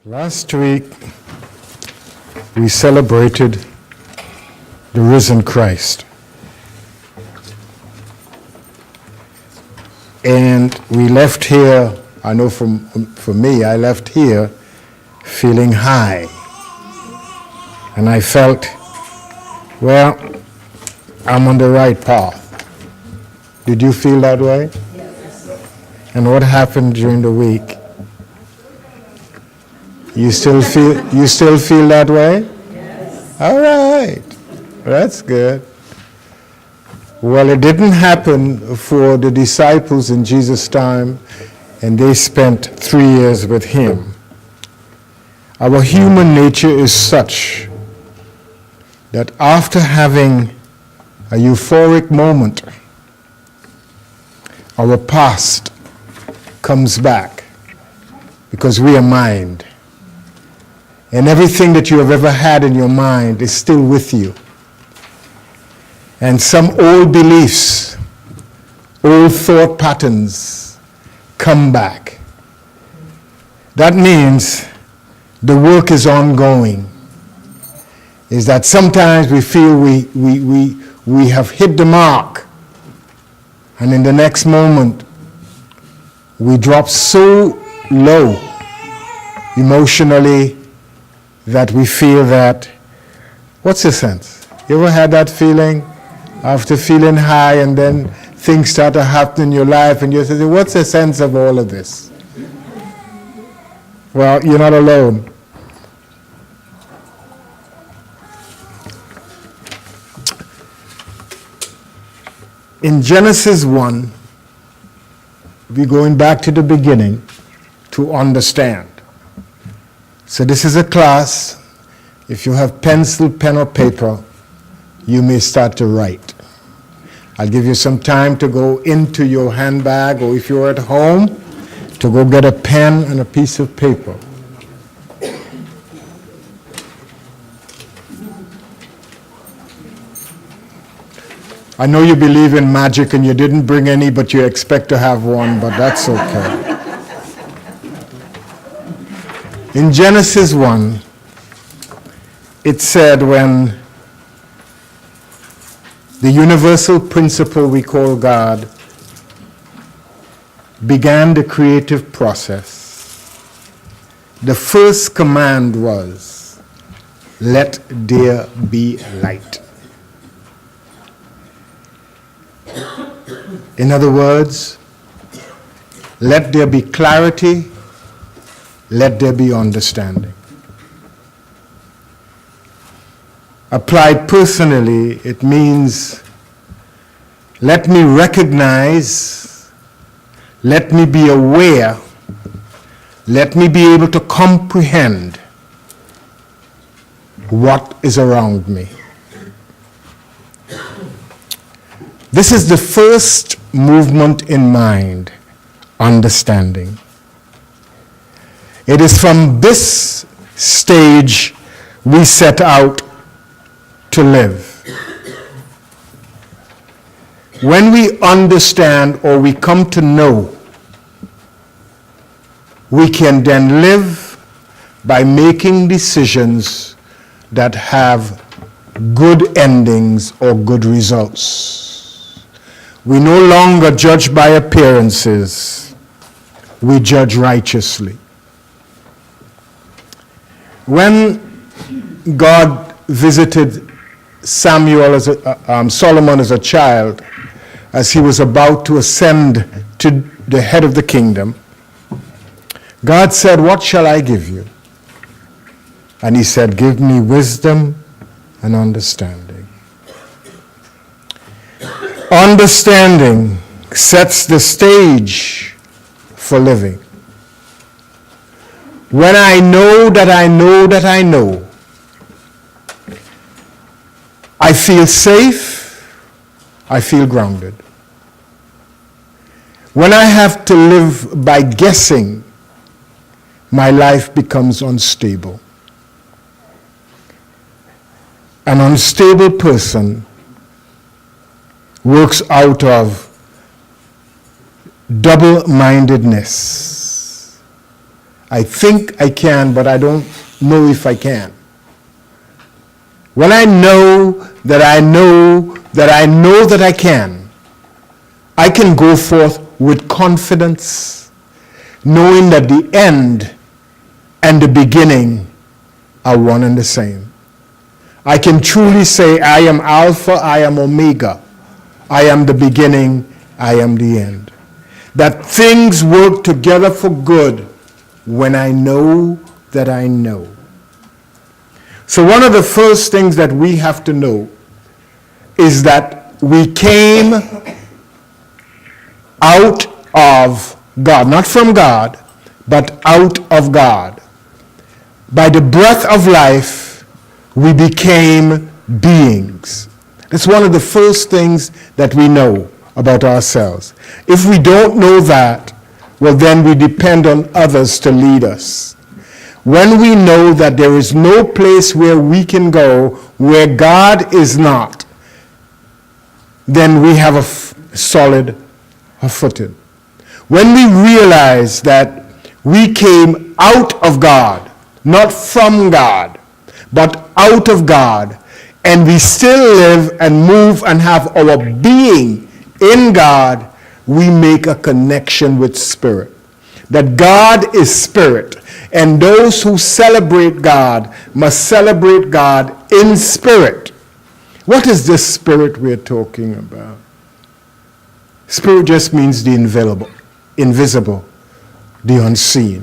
Last week, we celebrated the risen Christ. And we left here, I know for me, I left here feeling high. And I felt, well, I'm on the right path. Did you feel that way? Yes. And what happened during the week? You still feel that way? Yes. All right. That's good. Well, it didn't happen for the disciples in Jesus' time, and they spent 3 years with him. Our human nature is such that after having a euphoric moment, our past comes back because we are mind. And everything that you have ever had in your mind is still with you. And some old beliefs, old thought patterns come back. That means the work is ongoing. Is that sometimes we feel we have hit the mark, and in the next moment we drop so low emotionally that we feel that, what's the sense? You ever had that feeling after feeling high and then things start to happen in your life and you say, what's the sense of all of this? Well, you're not alone. In Genesis 1, we're going back to the beginning to understand. So this is a class. If you have pencil, pen, or paper, you may start to write. I'll give you some time to go into your handbag, or if you're at home, to go get a pen and a piece of paper. I know you believe in magic and you didn't bring any, but you expect to have one, but that's okay. In Genesis 1, it said when the universal principle we call God began the creative process, the first command was, let there be light. In other words, let there be clarity, let there be understanding. Applied personally, it means let me recognize, let me be aware, let me be able to comprehend what is around me. This is the first movement in mind, understanding. It is from this stage we set out to live. When we understand or we come to know, we can then live by making decisions that have good endings or good results. We no longer judge by appearances, we judge righteously. When God visited Solomon as a child, as he was about to ascend to the head of the kingdom, God said, what shall I give you? And he said, give me wisdom and understanding. Understanding sets the stage for living. When I know that I know that I know, I feel safe, I feel grounded. When I have to live by guessing, my life becomes unstable. An unstable person works out of double-mindedness I think I can, but I don't know if I can. When I know that I know that I know that I can go forth with confidence, knowing that the end and the beginning are one and the same. I can truly say, I am Alpha, I am Omega. I am the beginning, I am the end. That things work together for good when I know that I know. So one of the first things that we have to know is that we came out of God, not from God, but out of God. By the breath of life, we became beings. It's one of the first things that we know about ourselves. If we don't know that, well, then we depend on others to lead us. When we know that there is no place where we can go where God is not, then we have a solid footing. When we realize that we came out of God, not from God, but out of God, and we still live and move and have our being in God, we make a connection with Spirit. That God is Spirit, and those who celebrate God must celebrate God in spirit. What is this spirit we're talking about? Spirit just means the invisible, the unseen.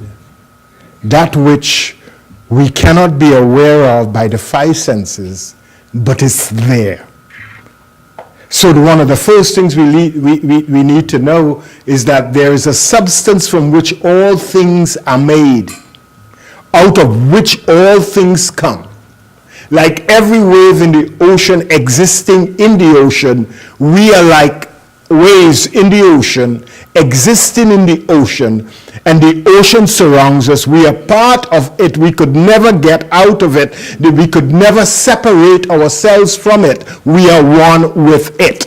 That which we cannot be aware of by the five senses, but it's there. So one of the first things we need to know is that there is a substance from which all things are made, out of which all things come. Like every wave in the ocean existing in the ocean, we are like waves in the ocean, existing in the ocean, and the ocean surrounds us. We are part of it. We could never get out of it. We could never separate ourselves from it. We are one with it.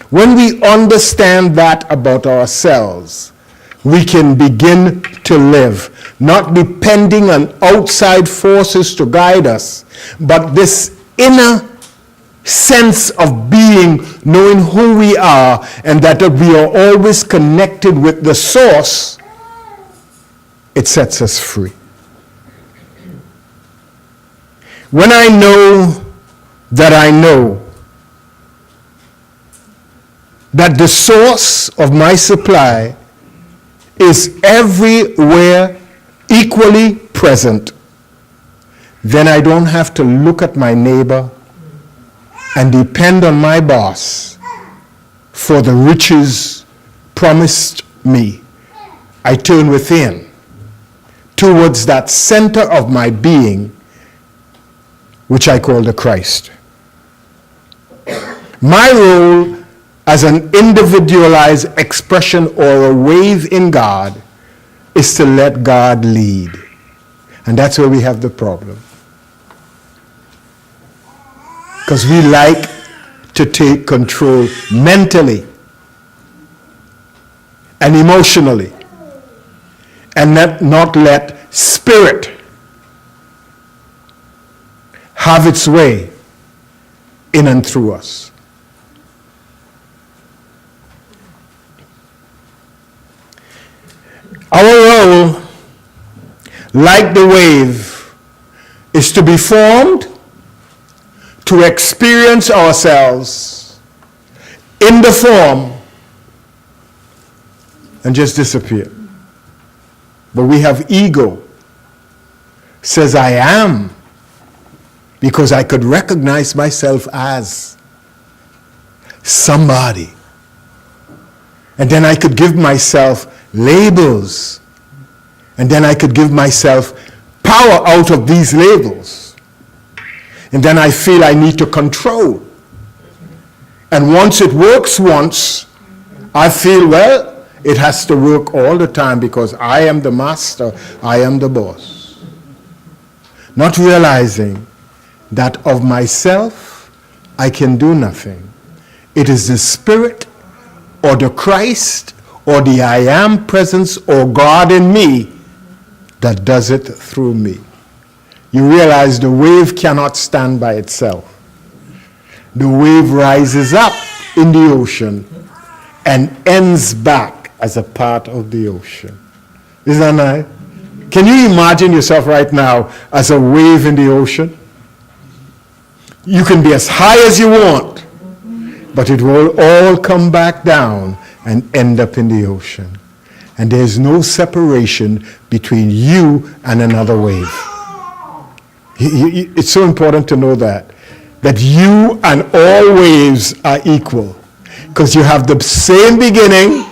When we understand that about ourselves, we can begin to live, not depending on outside forces to guide us, but this inner sense of being, knowing who we are, and that we are always connected with the source, it sets us free. When I know that the source of my supply is everywhere equally present, then I don't have to look at my neighbor and depend on my boss for the riches promised me. I turn within towards that center of my being, which I call the Christ. My role as an individualized expression or a wave in God is to let God lead. And that's where we have the problem. Because we like to take control mentally and emotionally and not let spirit have its way in and through us. Our role, like the wave, is to be formed, to experience ourselves in the form, and just disappear. But we have ego. Says I am, because I could recognize myself as somebody. And then I could give myself labels. And then I could give myself power out of these labels. And then I feel I need to control. And once it works once, I feel, well, it has to work all the time because I am the master, I am the boss. Not realizing that of myself, I can do nothing. It is the Spirit or the Christ or the I am presence or God in me that does it through me. You realize the wave cannot stand by itself. The wave rises up in the ocean and ends back as a part of the ocean. Isn't that nice? Can you imagine yourself right now as a wave in the ocean? You can be as high as you want, but it will all come back down and end up in the ocean. And there's no separation between you and another wave. It's so important to know that you and all waves are equal, because you have the same beginning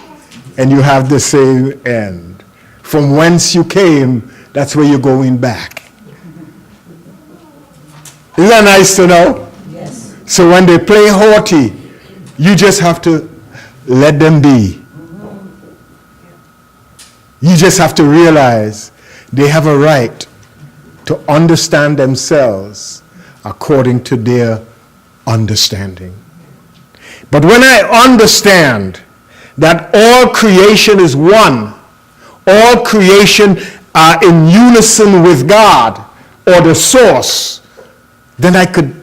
and you have the same end. From whence you came, that's where you're going back. Isn't that nice to know? Yes. So when they play haughty, you just have to let them be. You just have to realize they have a right to understand themselves according to their understanding. But when I understand that all creation is one, all creation are in unison with God or the source, then I could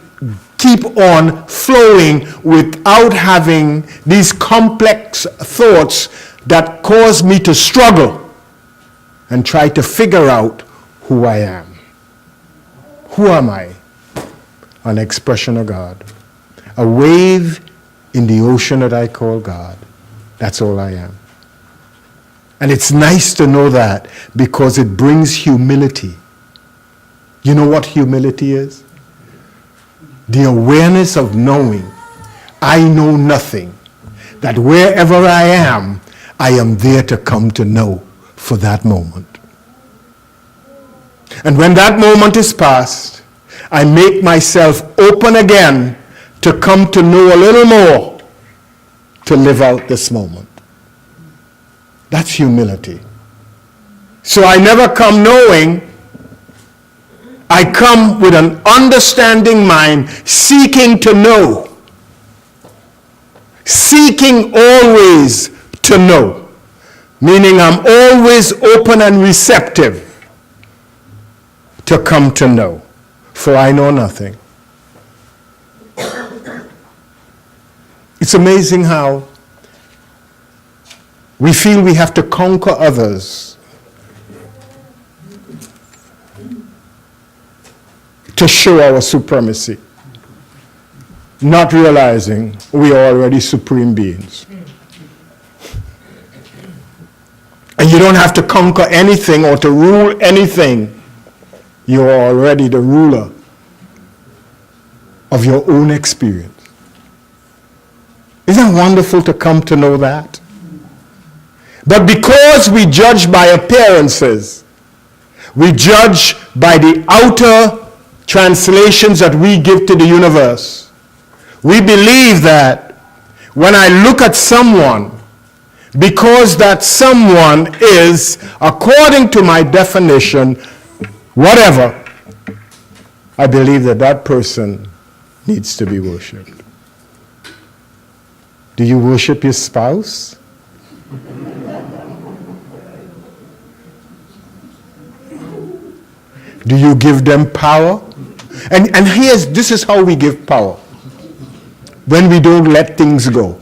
keep on flowing without having these complex thoughts that cause me to struggle and try to figure out who I am. Who am I? An expression of God. A wave in the ocean that I call God. That's all I am. And it's nice to know that, because it brings humility. You know what humility is? The awareness of knowing I know nothing. That wherever I am there to come to know for that moment. And when that moment is past, I make myself open again to come to know a little more, to live out this moment. That's humility. So I never come knowing. I come with an understanding mind, seeking to know. Seeking always to know. Meaning I'm always open and receptive to come to know. For I know nothing. It's amazing how we feel we have to conquer others to show our supremacy, not realizing we are already supreme beings. And you don't have to conquer anything or to rule anything. You are already the ruler of your own experience. Isn't it wonderful to come to know that? But because we judge by appearances, we judge by the outer translations that we give to the universe, we believe that when I look at someone, because that someone is, according to my definition, whatever, I believe that that person needs to be worshipped. Do you worship your spouse? Do you give them power? And this is how we give power. When we don't let things go.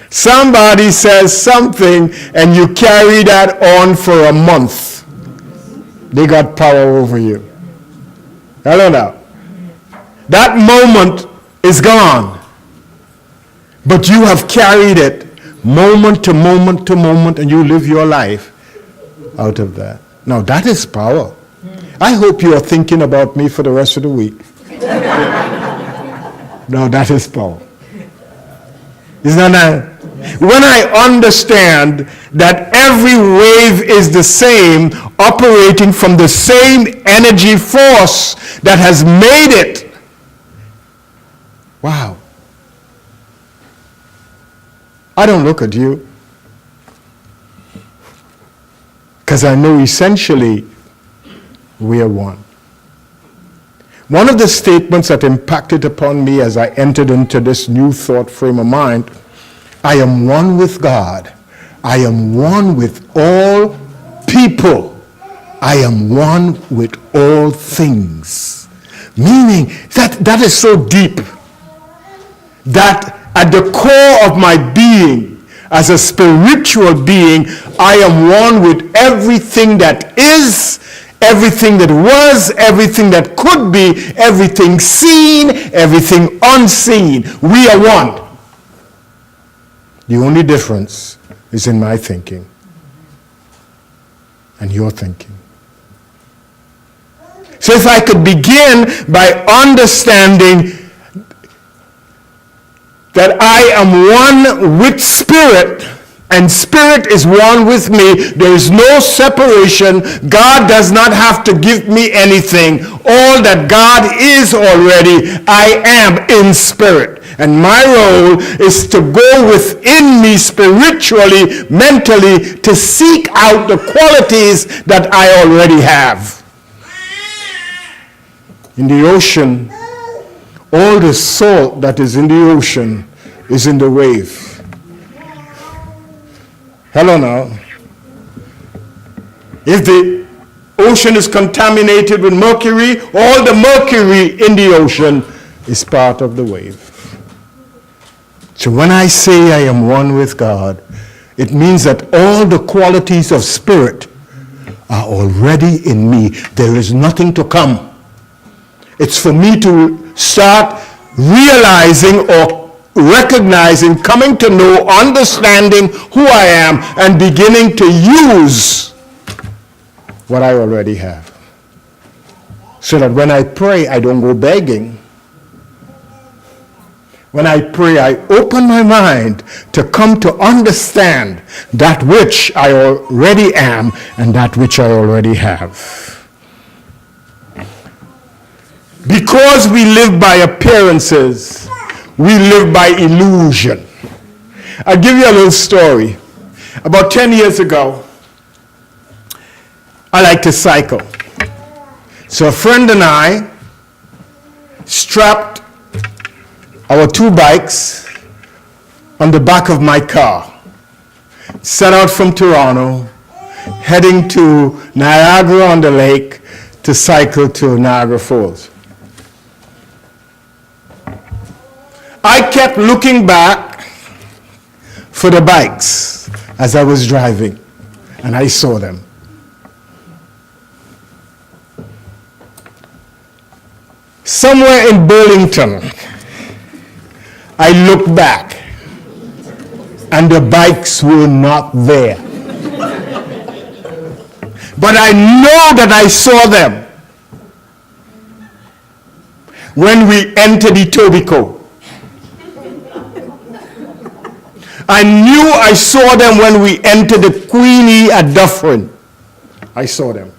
Somebody says something and you carry that on for a month. They got power over you. Hello now. That moment is gone. But you have carried it moment to moment to moment, and you live your life out of that. Now that is power. I hope you are thinking about me for the rest of the week. Now that is power. Isn't that? When I understand that every wave is the same, operating from the same energy force that has made it. Wow. I don't look at you, because I know essentially we are one. One of the statements that impacted upon me as I entered into this new thought frame of mind I am one with God. I am one with all people. I am one with all things. Meaning that is so deep that at the core of my being, as a spiritual being, I am one with everything that is, everything that was, everything that could be, everything seen, everything unseen. We are one. The only difference is in my thinking and your thinking. So if I could begin by understanding that I am one with Spirit, and Spirit is one with me. There is no separation. God does not have to give me anything. All that God is already, I am in Spirit. And my role is to go within me spiritually, mentally, to seek out the qualities that I already have. In the ocean, all the salt that is in the ocean is in the wave. Hello now. If the ocean is contaminated with mercury, all the mercury in the ocean is part of the wave. So when I say I am one with God, it means that all the qualities of Spirit are already in me. There is nothing to come. It's for me to start realizing or recognizing, coming to know, understanding who I am, and beginning to use what I already have. So that when I pray, I don't go begging. When I pray, I open my mind to come to understand that which I already am and that which I already have. Because we live by appearances, we live by illusion. I'll give you a little story. About 10 years ago, I like to cycle. So a friend and I strapped our two bikes on the back of my car, set out from Toronto, heading to Niagara-on-the-Lake to cycle to Niagara Falls. I kept looking back for the bikes as I was driving, and I saw them. Somewhere in Burlington, I looked back, and the bikes were not there. But I know that I saw them when we entered Etobicoke. I knew I saw them when we entered the Queenie at Dufferin. I saw them.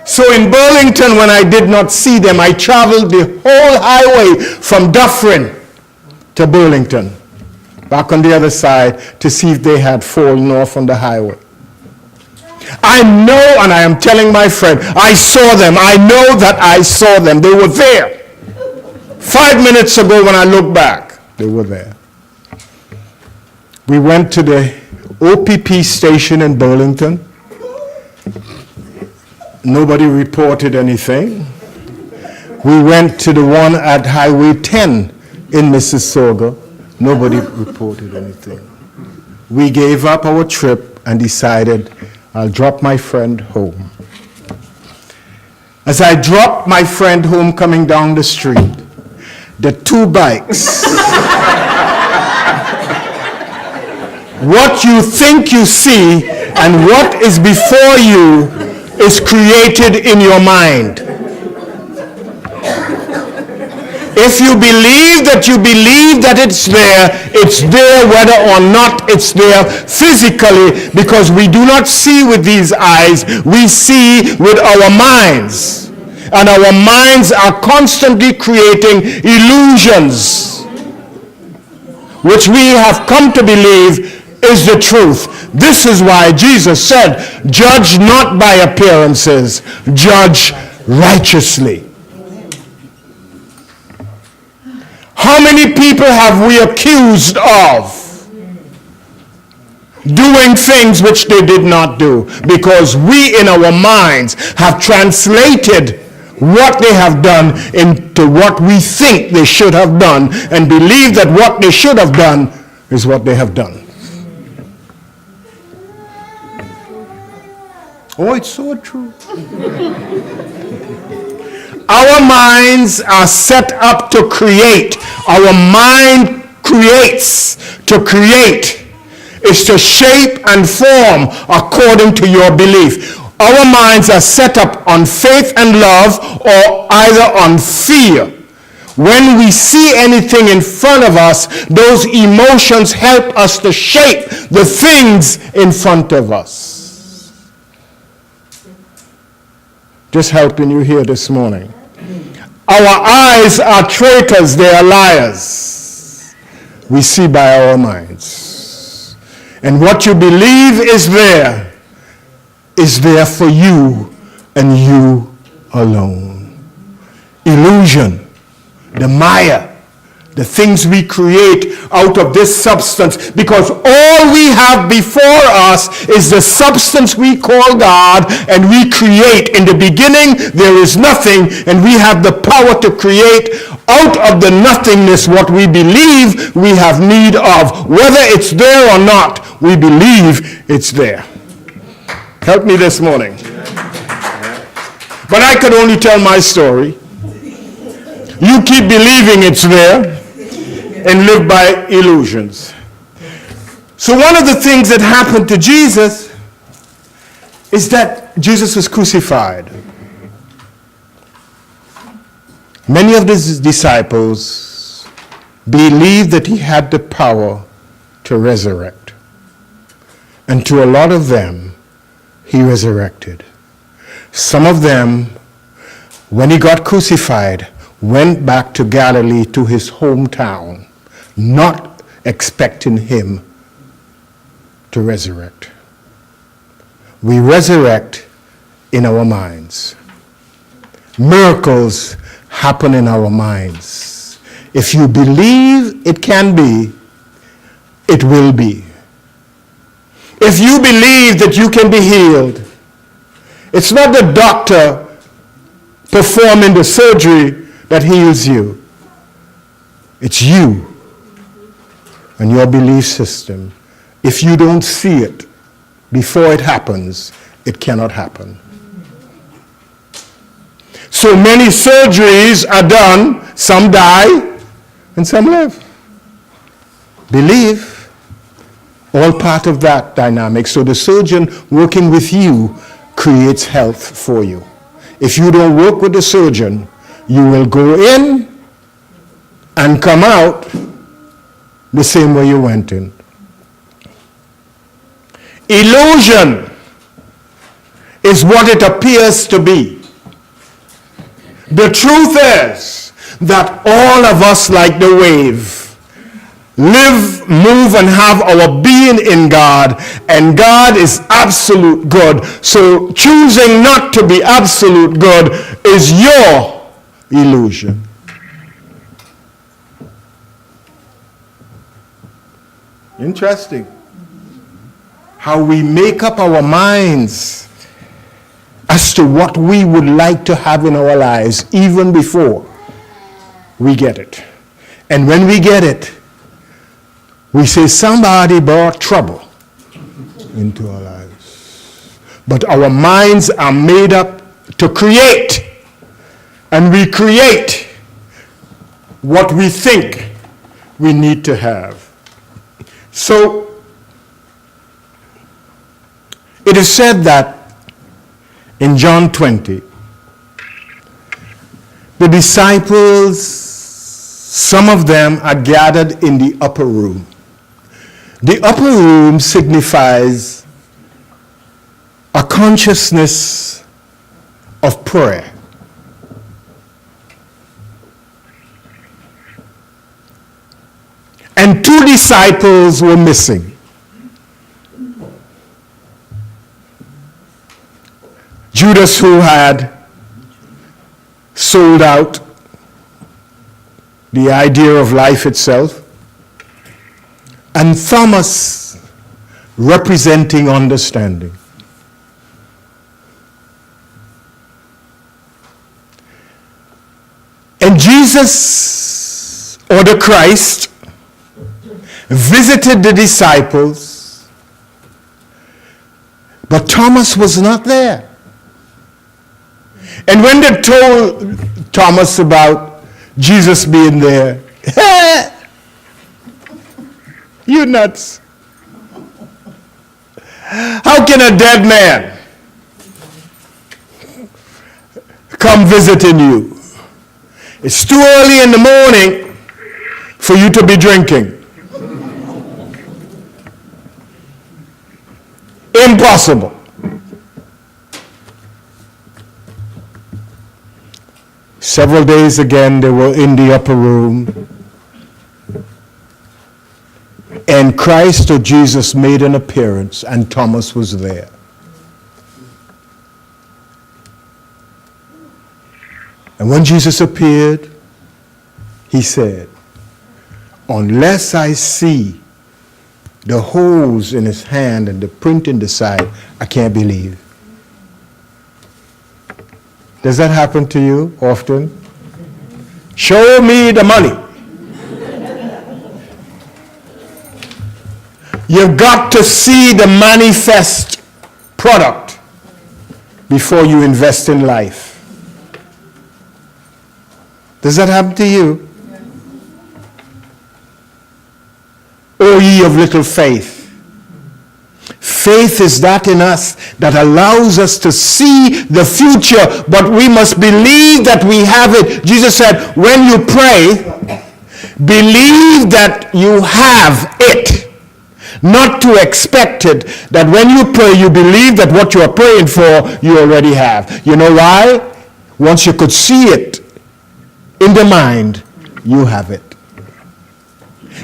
So in Burlington, when I did not see them, I traveled the whole highway from Dufferin to Burlington, back on the other side, to see if they had fallen off on the highway. I know, and I am telling my friend, I saw them. I know that I saw them. They were there. 5 minutes ago when I looked back, they were there. We went to the OPP station in Burlington. Nobody reported anything. We went to the one at Highway 10 in Mississauga. Nobody reported anything. We gave up our trip and decided I'll drop my friend home. As I dropped my friend home coming down the street, the two bikes, what you think you see and what is before you is created in your mind. If you believe that it's there whether or not it's there physically, because we do not see with these eyes, we see with our minds. And our minds are constantly creating illusions, which we have come to believe is the truth. This is why Jesus said, judge not by appearances, judge righteously. How many people have we accused of doing things which they did not do? Because we in our minds have translated what they have done into what we think they should have done, and believe that what they should have done is what they have done. Oh, it's so true. Our minds are set up to create. Our mind creates. To create is to shape and form according to your belief. Our minds are set up on faith and love, or either on fear. When we see anything in front of us, those emotions help us to shape the things in front of us. Just helping you here this morning. Our eyes are traitors, they are liars. We see by our minds. And what you believe is there for you and you alone. Illusion, the mire, the things we create out of this substance, because all we have before us is the substance we call God, and we create. In the beginning there is nothing, and we have the power to create out of the nothingness what we believe we have need of. Whether it's there or not, we believe it's there. Help me this morning. But I could only tell my story. You keep believing it's there and live by illusions. So one of the things that happened to Jesus is that Jesus was crucified. Many of his disciples believed that he had the power to resurrect. And to a lot of them, he resurrected. Some of them, when he got crucified, went back to Galilee, to his hometown, not expecting him to resurrect. We resurrect in our minds. Miracles happen in our minds. If you believe it can be, it will be. If you believe that you can be healed, it's not the doctor performing the surgery that heals you. It's you and your belief system. If you don't see it before it happens, it cannot happen. So many surgeries are done, some die and some live. Believe, all part of that dynamic. So the surgeon working with you creates health for you. If you don't work with the surgeon, you will go in and come out the same way you went in. Illusion is what it appears to be. The truth is that all of us, like the wave, live, move, and have our being in God, and God is absolute good. So choosing not to be absolute good is your illusion. Interesting how we make up our minds as to what we would like to have in our lives even before we get it. And when we get it, we say somebody brought trouble into our lives. But our minds are made up to create. And we create what we think we need to have. So, it is said that in John 20, the disciples, some of them are gathered in the upper room. The upper room signifies a consciousness of prayer. And two disciples were missing. Judas, who had sold out, the idea of life itself, and Thomas representing understanding. And Jesus, or the Christ, visited the disciples, but Thomas was not there. And when they told Thomas about Jesus being there, you nuts. How can a dead man come visiting you? It's too early in the morning for you to be drinking. Impossible. Several days again, they were in the upper room, and Christ or Jesus made an appearance, and Thomas was there. And when Jesus appeared, he said, unless I see the holes in his hand and the print in the side, I can't believe. Does that happen to you often? Show me the money. You've got to see the manifest product before you invest in life. Does that happen to you? O ye of little faith. Faith is that in us that allows us to see the future, but we must believe that we have it. Jesus said, when you pray, believe that you have it. Not to expect it, that when you pray, you believe that what you are praying for, you already have. You know why? Once you could see it in the mind, you have it.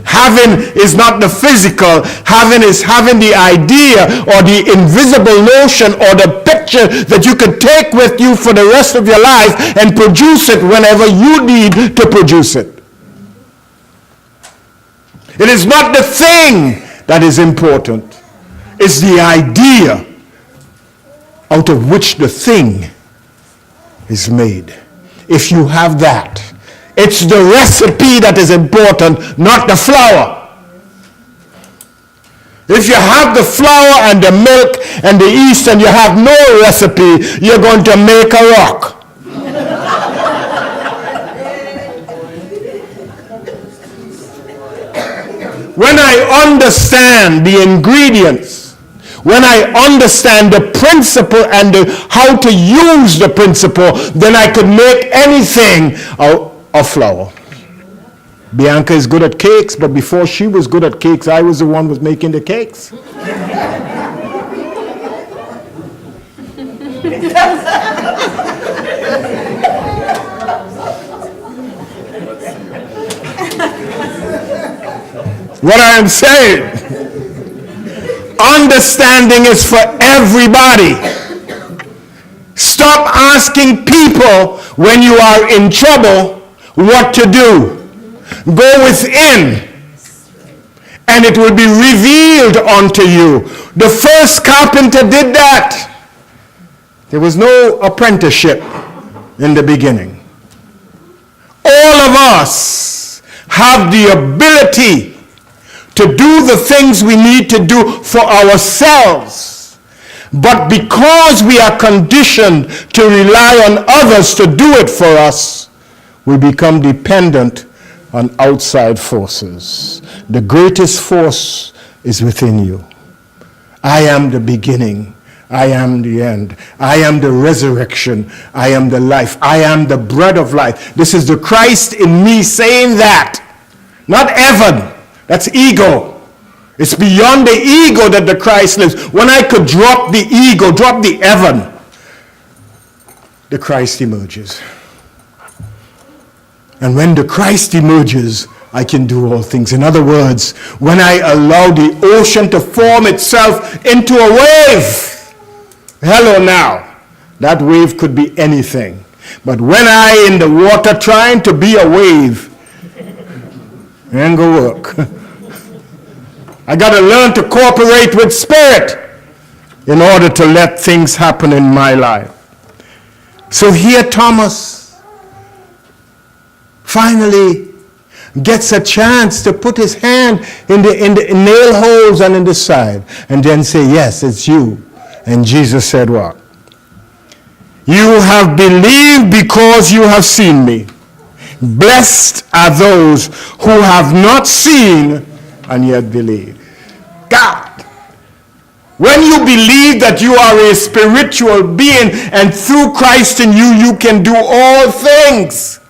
Having is not the physical. Having is having the idea or the invisible notion or the picture that you could take with you for the rest of your life and produce it whenever you need to produce it. It is not the thing that is important. It's the idea out of which the thing is made. If you have that, it's the recipe that is important, not the flour. If you have the flour and the milk and the yeast and you have no recipe, you're going to make a rock. When I understand the ingredients, when I understand the principle and how to use the principle, then I could make anything out of flour. Bianca is good at cakes, but before she was good at cakes, I was the one who was making the cakes. What I am saying, understanding is for everybody. Stop asking people when you are in trouble what to do. Go within, and it will be revealed unto you. The first carpenter did that. There was no apprenticeship in the beginning. All of us have the ability to do the things we need to do for ourselves. But because we are conditioned to rely on others to do it for us, we become dependent on outside forces. The greatest force is within you. I am the beginning. I am the end. I am the resurrection. I am the life. I am the bread of life. This is the Christ in me saying that. Not Evan. That's ego. It's beyond the ego that the Christ lives. When I could drop the ego, drop the Evan, the Christ emerges. And when the Christ emerges, I can do all things. In other words, when I allow the ocean to form itself into a wave, hello now, that wave could be anything. But when I in the water trying to be a wave, It ain't gonna work. I got to learn to cooperate with spirit in order to let things happen in my life. So here Thomas finally gets a chance to put his hand in the nail holes and in the side and then say, yes, it's you. And Jesus said what? You have believed because you have seen me. Blessed are those who have not seen and yet believe. God, when you believe that you are a spiritual being and through Christ in you, you can do all things.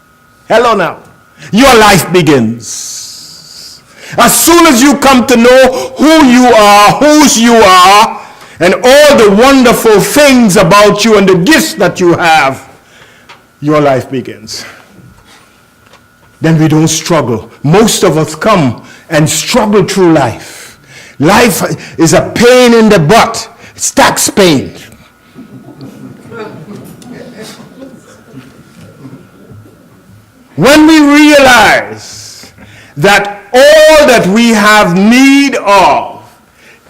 Hello now. Your life begins. As soon as you come to know who you are, whose you are, and all the wonderful things about you and the gifts that you have, your life begins. Then we don't struggle. Most of us come and struggle through life. Life is a pain in the butt. It's tax pain. When we realize that all that we have need of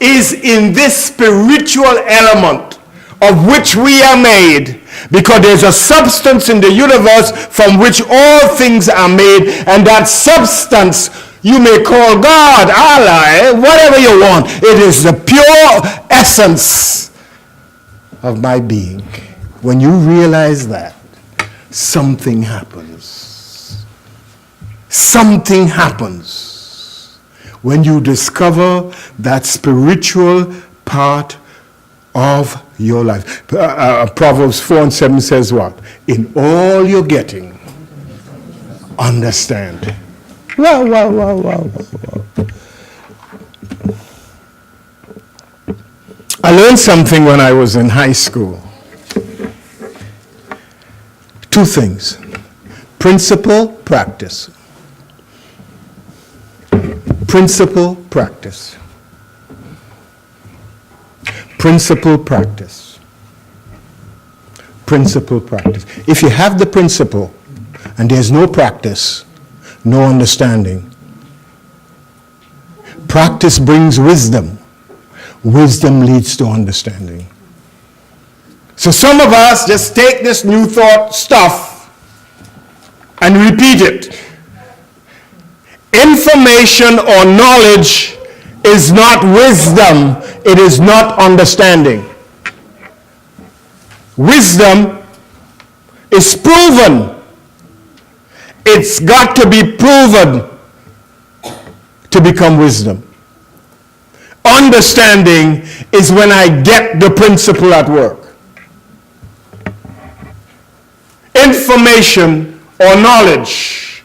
is in this spiritual element of which we are made, because there's a substance in the universe from which all things are made, and that substance you may call God, Allah, whatever you want. It is the pure essence of my being. When you realize that, something happens. Something happens when you discover that spiritual part of your life. Proverbs 4:7 says what? In all you're getting, understand. Wow. I learned something when I was in high school. Two things. Principle, practice. Principle, practice. Principle, practice. Principle, practice. If you have the principle and there's no practice, no understanding. Practice brings wisdom. Wisdom leads to understanding. So some of us just take this new thought stuff and repeat it. Information or knowledge is not wisdom. It is not understanding. Wisdom is proven. It's got to be proven to become wisdom. Understanding is when I get the principle at work. Information or knowledge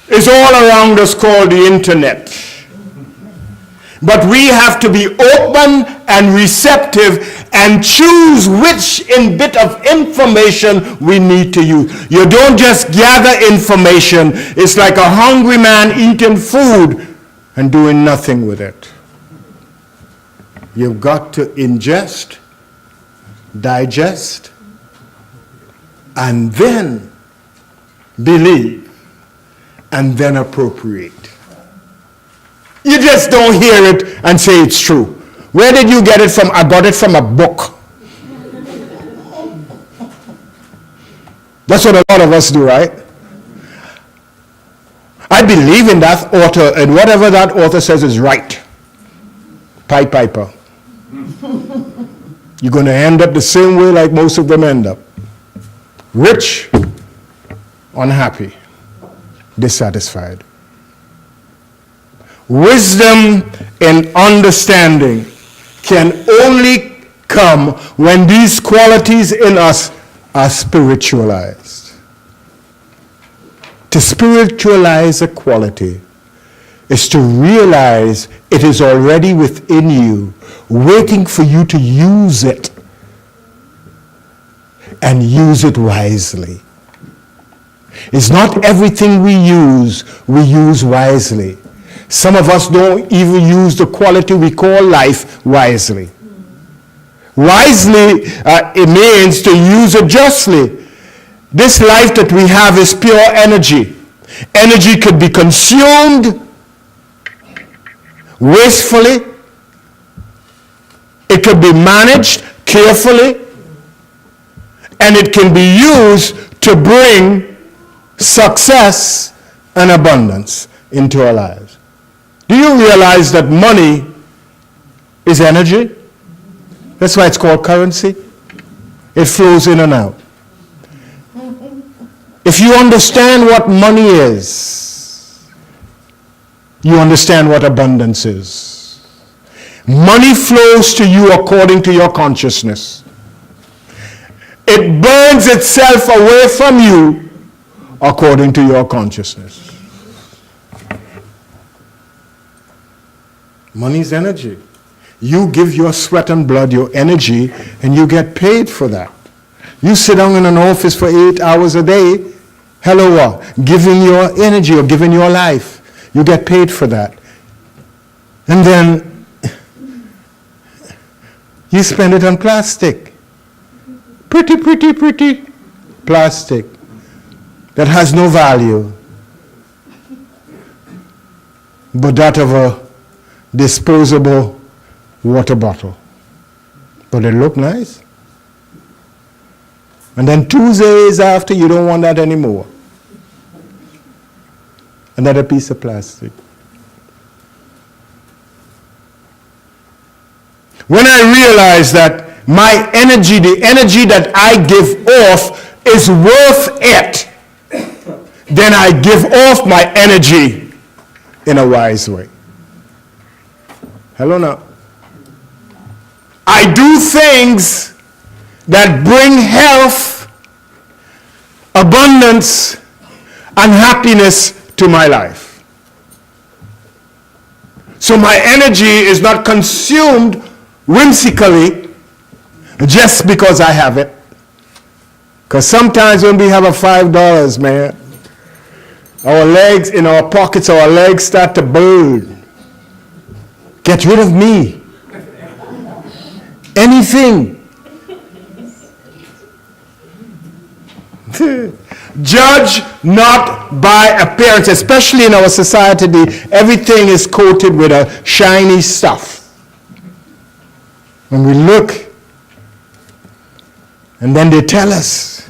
is all around us called the internet. But we have to be open and receptive and choose which bit of information we need to use. You don't just gather information. It's like a hungry man eating food and doing nothing with it. You've got to ingest, digest, and then believe, and then appropriate. You just don't hear it and say it's true. Where did you get it from? I got it from a book. That's what a lot of us do, right? I believe in that author, and whatever that author says is right. Pied Piper. You're going to end up the same way like most of them end up. Rich, unhappy, dissatisfied. Wisdom and understanding can only come when these qualities in us are spiritualized. To spiritualize a quality is to realize it is already within you, waiting for you to use it, and use it wisely. It's not everything we use wisely. Some of us don't even use the quality we call life wisely. Wisely, it means to use it justly. This life that we have is pure energy. Energy could be consumed wastefully. It could be managed carefully. And it can be used to bring success and abundance into our lives. Do you realize that money is energy? That's why it's called currency. It flows in and out. If you understand what money is, you understand what abundance is. Money flows to you according to your consciousness. It burns itself away from you according to your consciousness. Money is energy. You give your sweat and blood, your energy, and you get paid for that. You sit down in an office for 8 hours a day, hello what? Giving your energy or giving your life. You get paid for that. And then you spend it on plastic. Pretty plastic that has no value but that of a disposable water bottle. But it looked nice. And then 2 days after, you don't want that anymore. Another piece of plastic. When I realized that my energy, the energy that I give off, is worth it, then I give off my energy in a wise way. Hello now. I do things that bring health, abundance, and happiness to my life. So my energy is not consumed whimsically just because I have it. Because sometimes when we have a $5, man, our legs, in our pockets, our legs start to burn. Get rid of me. Anything. Judge not by appearance, especially in our society. Everything is coated with a shiny stuff. When we look, and then they tell us,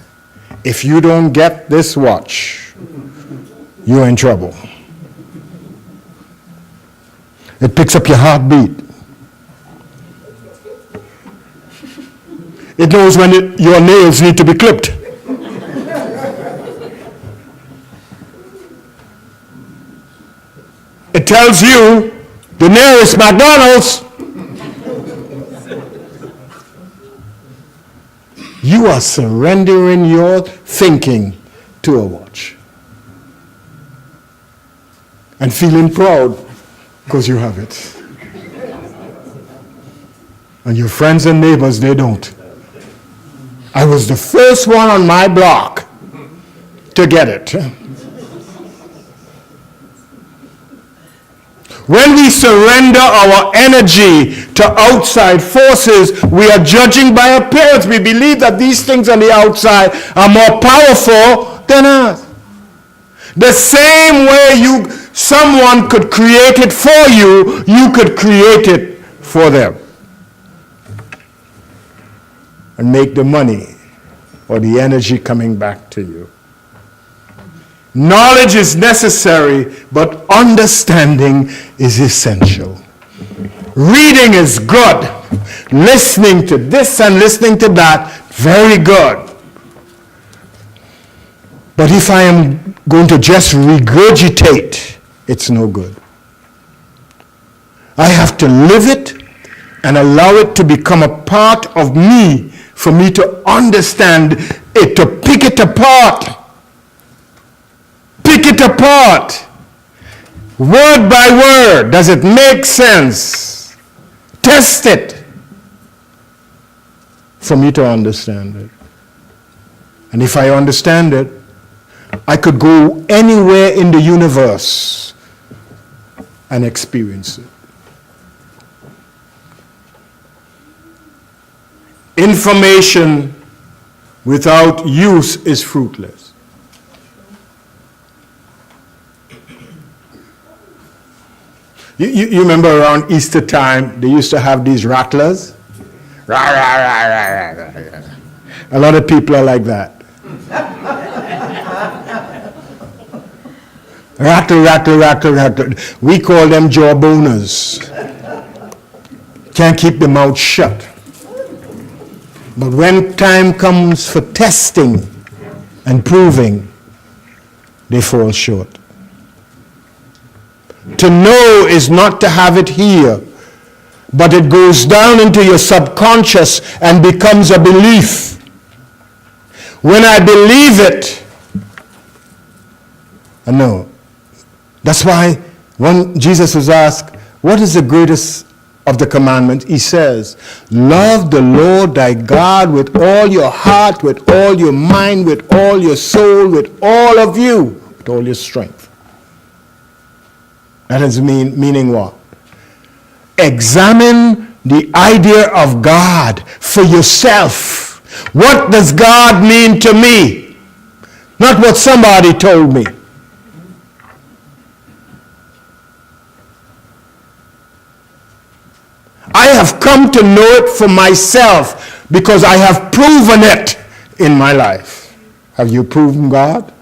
if you don't get this watch, you're in trouble. It picks up your heartbeat. It knows when your nails need to be clipped. It tells you the nearest McDonald's. You are surrendering your thinking to a watch. And feeling proud because you have it. And your friends and neighbors, they don't. I was the first one on my block to get it. When we surrender our energy to outside forces, we are judging by appearance. We believe that these things on the outside are more powerful than us. The same way someone could create it for you, you could create it for them. And make the money or the energy coming back to you. Knowledge is necessary, but understanding is essential. Reading is good. Listening to this and listening to that, very good. But if I am going to just regurgitate, it's no good. I have to live it and allow it to become a part of me, for me to understand it, to pick it apart. Pick it apart. Word by word. Does it make sense? Test it for me to understand it. And if I understand it, I could go anywhere in the universe and experience it. Information without use is fruitless. You remember around Easter time, they used to have these rattlers? A lot of people are like that. Rattle, rattle, rattle, rattle. We call them jawboners. Can't keep the mouth shut. But when time comes for testing and proving, they fall short. To know is not to have it here, but it goes down into your subconscious and becomes a belief. When I believe it, I know. That's why when Jesus was asked, what is the greatest of the commandments? He says, love the Lord thy God with all your heart, with all your mind, with all your soul, with all of you, with all your strength. That is meaning what? Examine the idea of God for yourself. What does God mean to me? Not what somebody told me. I have come to know it for myself because I have proven it in my life. Have you proven God?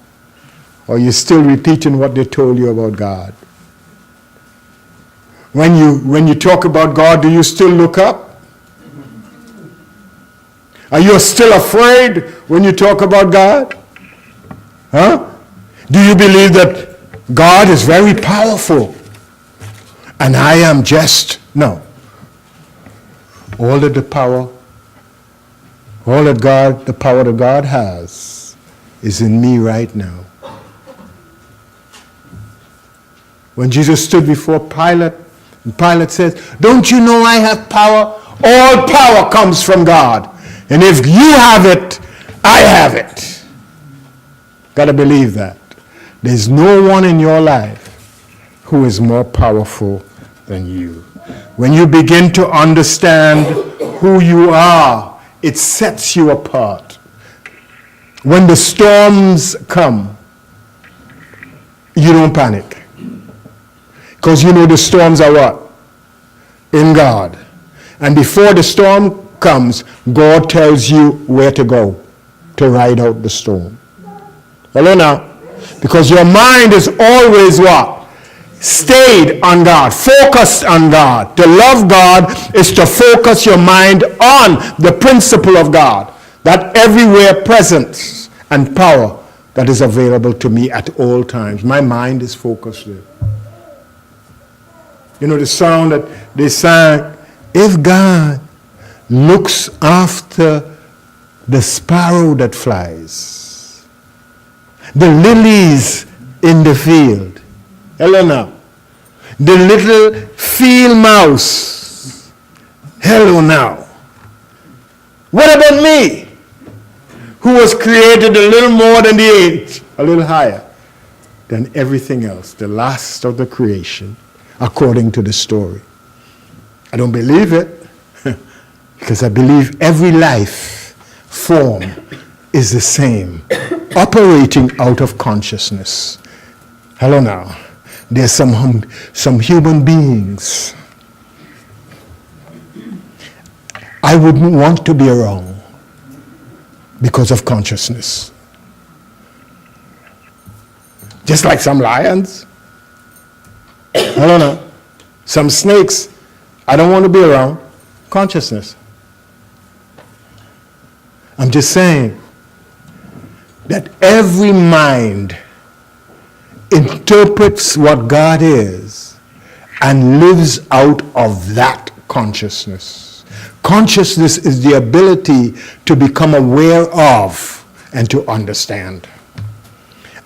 Or are you still repeating what they told you about God? When you talk about God, do you still look up? Are you still afraid when you talk about God? Huh? Do you believe that God is very powerful and I am just? No. All of the power, all that God, the power that God has is in me right now. When Jesus stood before Pilate, and Pilate says, don't you know I have power? All power comes from God. And if you have it, I have it. Got to believe that. There's no one in your life who is more powerful than you. When you begin to understand who you are, it sets you apart. When the storms come, you don't panic. Because you know the storms are what? In God. And before the storm comes, God tells you where to go to ride out the storm. Hello now. Because your mind is always what? Stayed on God, focused on God. To love God is to focus your mind on the principle of God, that everywhere presence and power that is available to me at all times. My mind is focused there. You know the song that they sang, if God looks after the sparrow that flies, the lilies in the field, hello now, the little field mouse, hello now. What about me, who was created a little more than the age, a little higher than everything else, the last of the creation, according to the story? I don't believe it because I believe every life form is the same, operating out of consciousness. Hello now. There's some human beings I wouldn't want to be around because of consciousness. Just like some lions. Hello now. Some snakes I don't want to be around. Consciousness. I'm just saying that every mind interprets what God is and lives out of that consciousness. Consciousness is the ability to become aware of and to understand.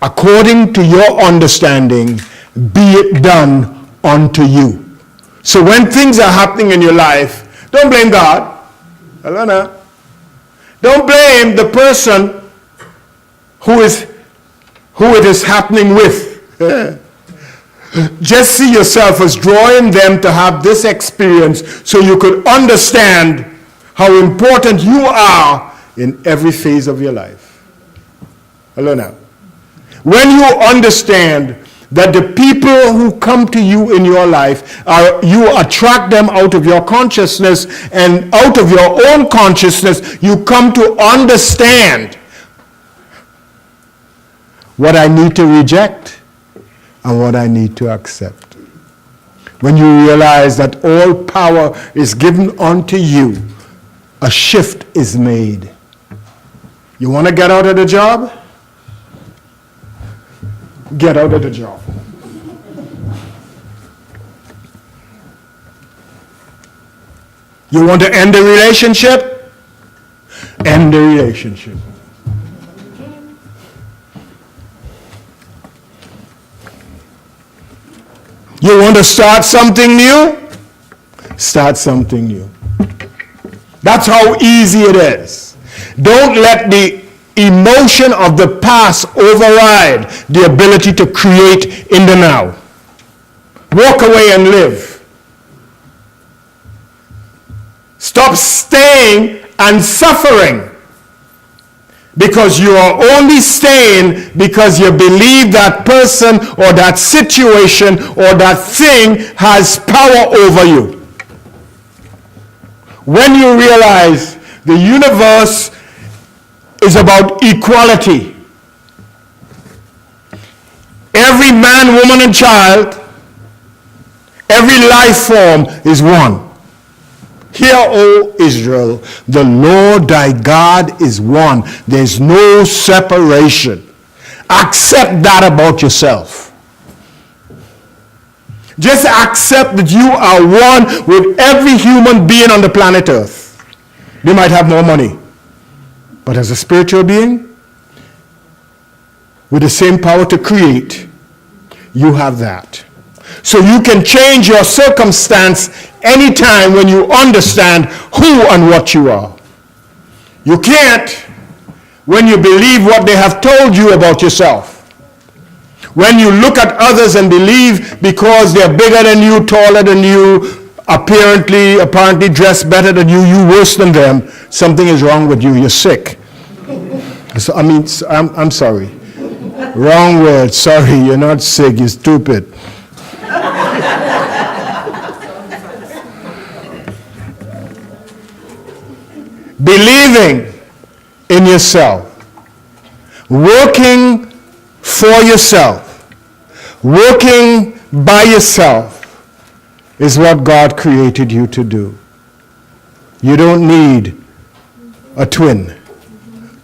According to your understanding, be it done unto you. So when things are happening in your life, don't blame God. Hello now. Don't blame the person who it is happening with. Just see yourself as drawing them to have this experience so you could understand how important you are in every phase of your life. Hello now. When you understand that the people who come to you in your life, you attract them out of your consciousness, and out of your own consciousness, you come to understand what I need to reject and what I need to accept. When you realize that all power is given unto you, a shift is made. You want to get out of the job? Get out of the job. You want to end the relationship? End the relationship. You want to start something new? Start something new. That's how easy it is. Don't let the emotion of the past override the ability to create in the now. Walk away and live. Stop staying and suffering, because you are only staying because you believe that person or that situation or that thing has power over you. When you realize the universe is about equality, every man, woman, and child, every life form is one. Hear, O Israel, the Lord thy God is one. There's no separation. Accept that about yourself. Just accept that you are one with every human being on the planet Earth. They might have more money, but as a spiritual being, with the same power to create, you have that. So you can change your circumstance anytime when you understand who and what you are. You can't when you believe what they have told you about yourself. When you look at others and believe because they're bigger than you, taller than you, apparently dressed better than you, you're worse than them, something is wrong with you, you're sick. So, I'm sorry. Wrong word, sorry, you're not sick, you're stupid. Believing in yourself, working for yourself, working by yourself is what God created you to do. You don't need a twin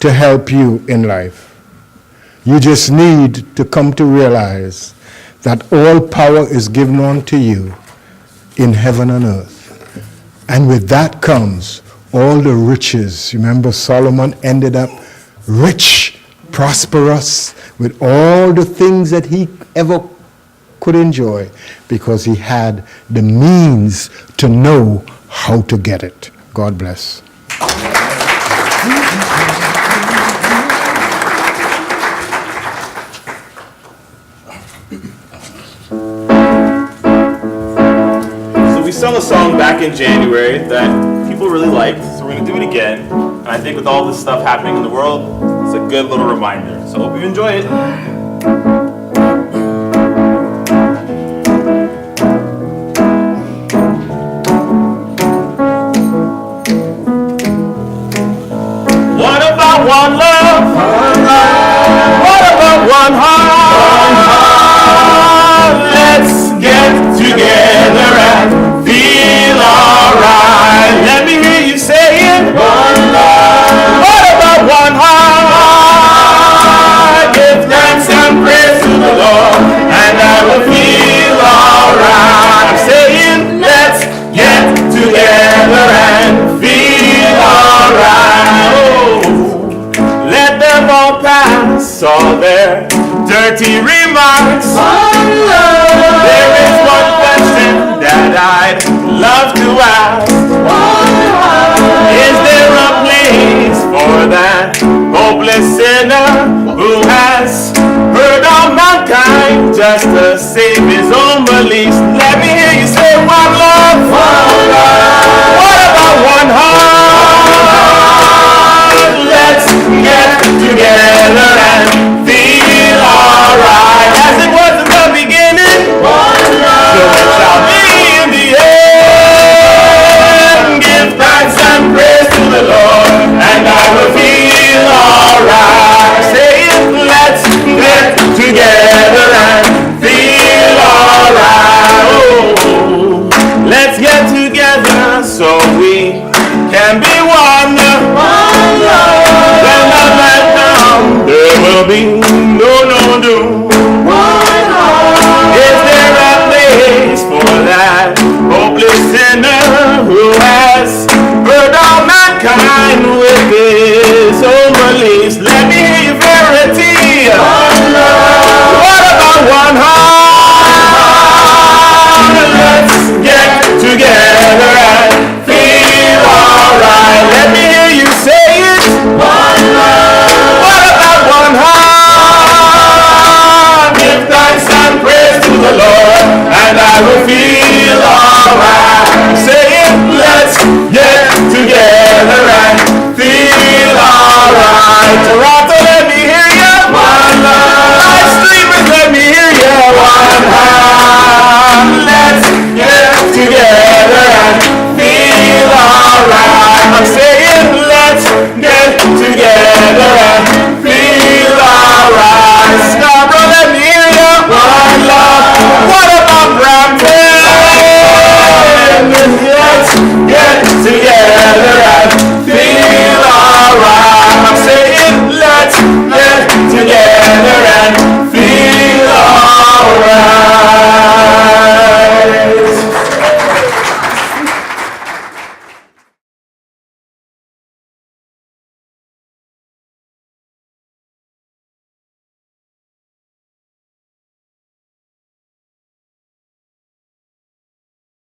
to help you in life. You just need to come to realize that all power is given unto you in heaven and earth. And with that comes all the riches. Remember, Solomon ended up rich, prosperous, with all the things that he ever could enjoy, because he had the means to know how to get it. God bless. So we sung a song back in January that people really liked, so we're going to do it again. And I think with all this stuff happening in the world, it's a good little reminder. So hope you enjoy it. What about one love? What about one heart? Let's get together and feel alright. Let me hear you say it. One love. What about one heart? Give thanks and praise to the Lord, and I will feel alright. I'm saying, let's get together and feel alright. Let them all pass all their dirty remarks. There is one question that I'd love to ask. Is there a place for that hopeless sinner who has hurt all mankind just to save his own beliefs?